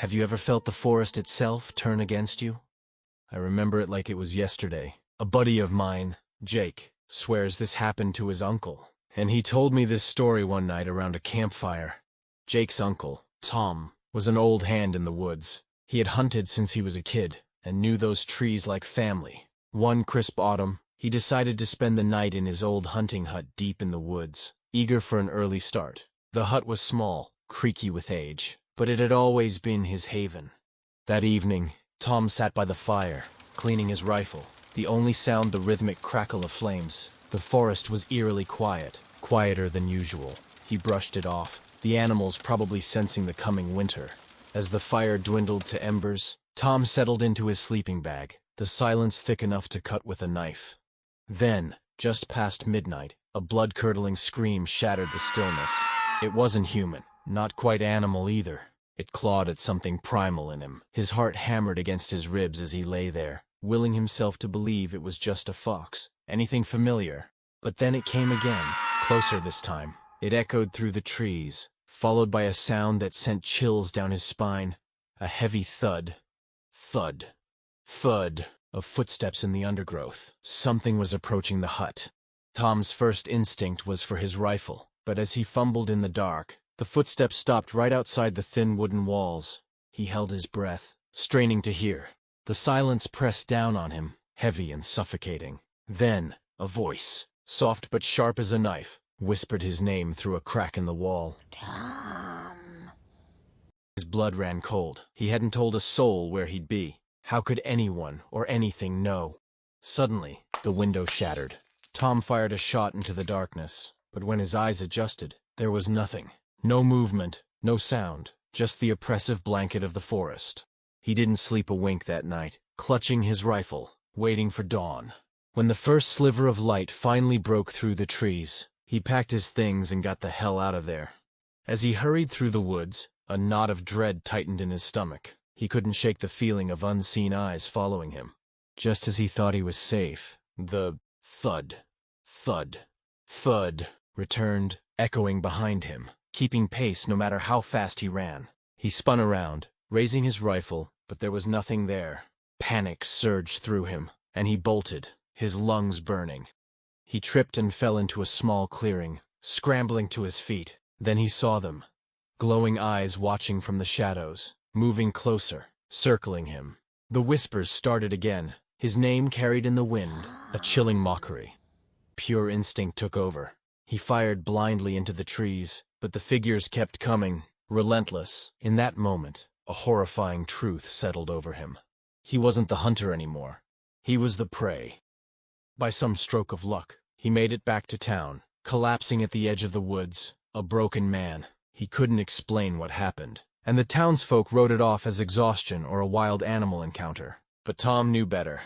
Have you ever felt the forest itself turn against you? I remember it like it was yesterday. A buddy of mine, Jake, swears this happened to his uncle, and he told me this story one night around a campfire. Jake's uncle, Tom, was an old hand in the woods. He had hunted since he was a kid, and knew those trees like family. One crisp autumn, he decided to spend the night in his old hunting hut deep in the woods, eager for an early start. The hut was small, creaky with age, but it had always been his haven. That evening, Tom sat by the fire, cleaning his rifle, the only sound the rhythmic crackle of flames. The forest was eerily quiet, quieter than usual. He brushed it off, the animals probably sensing the coming winter. As the fire dwindled to embers, Tom settled into his sleeping bag, the silence thick enough to cut with a knife. Then, just past midnight, a blood-curdling scream shattered the stillness. It wasn't human, not quite animal either. It clawed at something primal in him. His heart hammered against his ribs as he lay there, willing himself to believe it was just a fox, anything familiar. But then it came again, closer this time. It echoed through the trees, followed by a sound that sent chills down his spine. A heavy thud. Thud. Thud of footsteps in the undergrowth. Something was approaching the hut. Tom's first instinct was for his rifle, but as he fumbled in the dark, the footsteps stopped right outside the thin wooden walls. He held his breath, straining to hear. The silence pressed down on him, heavy and suffocating. Then, a voice, soft but sharp as a knife, whispered his name through a crack in the wall. Tom. His blood ran cold. He hadn't told a soul where he'd be. How could anyone or anything know? Suddenly, the window shattered. Tom fired a shot into the darkness, but when his eyes adjusted, there was nothing. No movement, no sound, just the oppressive blanket of the forest. He didn't sleep a wink that night, clutching his rifle, waiting for dawn. When the first sliver of light finally broke through the trees, he packed his things and got the hell out of there. As he hurried through the woods, a knot of dread tightened in his stomach. He couldn't shake the feeling of unseen eyes following him. Just as he thought he was safe, the thud, thud, thud returned, echoing behind him, keeping pace no matter how fast he ran. He spun around, raising his rifle, but there was nothing there. Panic surged through him, and he bolted, his lungs burning. He tripped and fell into a small clearing, scrambling to his feet. Then he saw them, glowing eyes watching from the shadows, moving closer, circling him. The whispers started again, his name carried in the wind, a chilling mockery. Pure instinct took over. He fired blindly into the trees, but the figures kept coming, relentless. In that moment, a horrifying truth settled over him. He wasn't the hunter anymore. He was the prey. By some stroke of luck, he made it back to town, collapsing at the edge of the woods, a broken man. He couldn't explain what happened, and the townsfolk wrote it off as exhaustion or a wild animal encounter. But Tom knew better.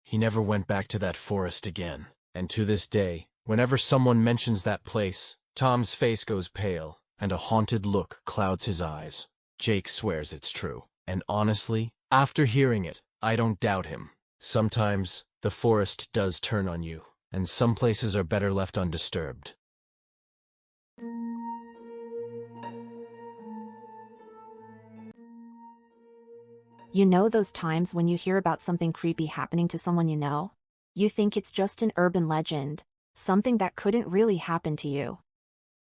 He never went back to that forest again, and to this day, whenever someone mentions that place, Tom's face goes pale, and a haunted look clouds his eyes. Jake swears it's true, and honestly, after hearing it, I don't doubt him. Sometimes, the forest does turn on you, and some places are better left undisturbed. You know those times when you hear about something creepy happening to someone you know? You think it's just an urban legend, something that couldn't really happen to you.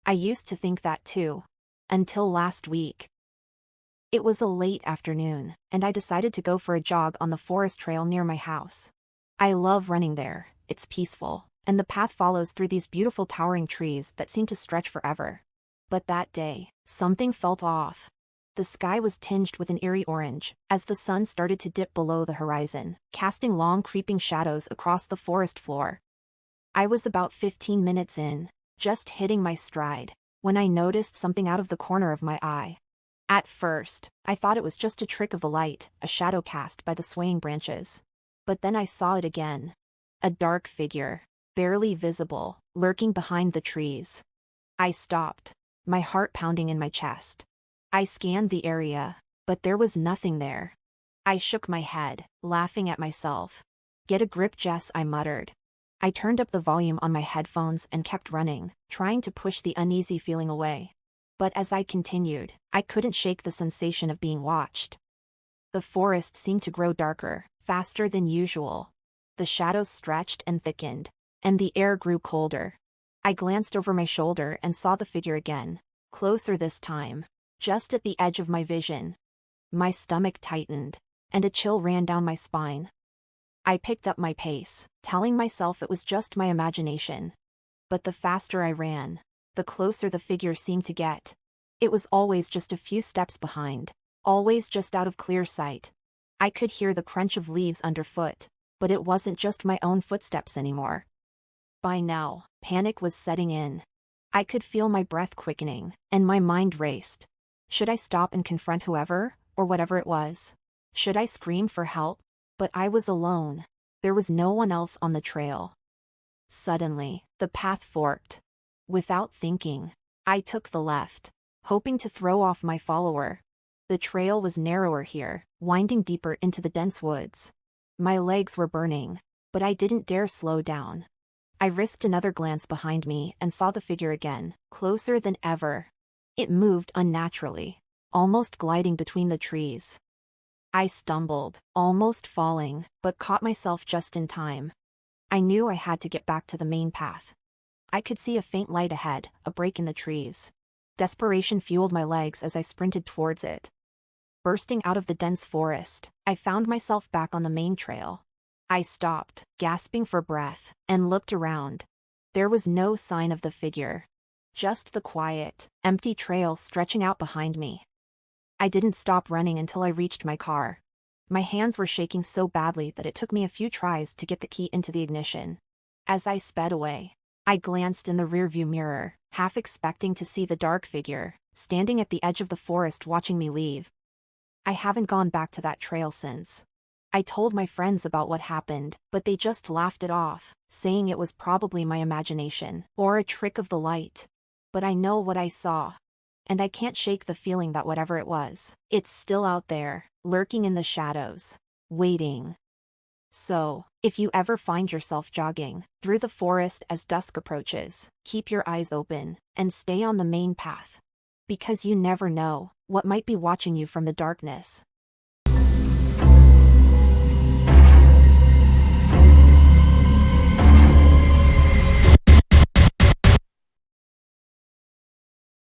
I used to think that too. Until last week. It was a late afternoon, and I decided to go for a jog on the forest trail near my house. I love running there, it's peaceful, and the path follows through these beautiful towering trees that seem to stretch forever. But that day, something felt off. The sky was tinged with an eerie orange, as the sun started to dip below the horizon, casting long creeping shadows across the forest floor. I was about 15 minutes in, just hitting my stride, when I noticed something out of the corner of my eye. At first, I thought it was just a trick of the light, a shadow cast by the swaying branches. But then I saw it again. A dark figure, barely visible, lurking behind the trees. I stopped, my heart pounding in my chest. I scanned the area, but there was nothing there. I shook my head, laughing at myself. "Get a grip, Jess," I muttered. I turned up the volume on my headphones and kept running, trying to push the uneasy feeling away. But as I continued, I couldn't shake the sensation of being watched. The forest seemed to grow darker, faster than usual. The shadows stretched and thickened, and the air grew colder. I glanced over my shoulder and saw the figure again, closer this time, just at the edge of my vision. My stomach tightened, and a chill ran down my spine. I picked up my pace, telling myself it was just my imagination. But the faster I ran, the closer the figure seemed to get. It was always just a few steps behind, always just out of clear sight. I could hear the crunch of leaves underfoot, but it wasn't just my own footsteps anymore. By now, panic was setting in. I could feel my breath quickening, and my mind raced. Should I stop and confront whoever, or whatever it was? Should I scream for help? But I was alone. There was no one else on the trail. Suddenly, the path forked. Without thinking, I took the left, hoping to throw off my follower. The trail was narrower here, winding deeper into the dense woods. My legs were burning, but I didn't dare slow down. I risked another glance behind me and saw the figure again, closer than ever. It moved unnaturally, almost gliding between the trees. I stumbled, almost falling, but caught myself just in time. I knew I had to get back to the main path. I could see a faint light ahead, a break in the trees. Desperation fueled my legs as I sprinted towards it. Bursting out of the dense forest, I found myself back on the main trail. I stopped, gasping for breath, and looked around. There was no sign of the figure. Just the quiet, empty trail stretching out behind me. I didn't stop running until I reached my car. My hands were shaking so badly that it took me a few tries to get the key into the ignition. As I sped away, I glanced in the rearview mirror, half expecting to see the dark figure, standing at the edge of the forest watching me leave. I haven't gone back to that trail since. I told my friends about what happened, but they just laughed it off, saying it was probably my imagination, or a trick of the light. But I know what I saw. And I can't shake the feeling that whatever it was, it's still out there, lurking in the shadows, waiting. So, if you ever find yourself jogging through the forest as dusk approaches, keep your eyes open, and stay on the main path. Because you never know what might be watching you from the darkness.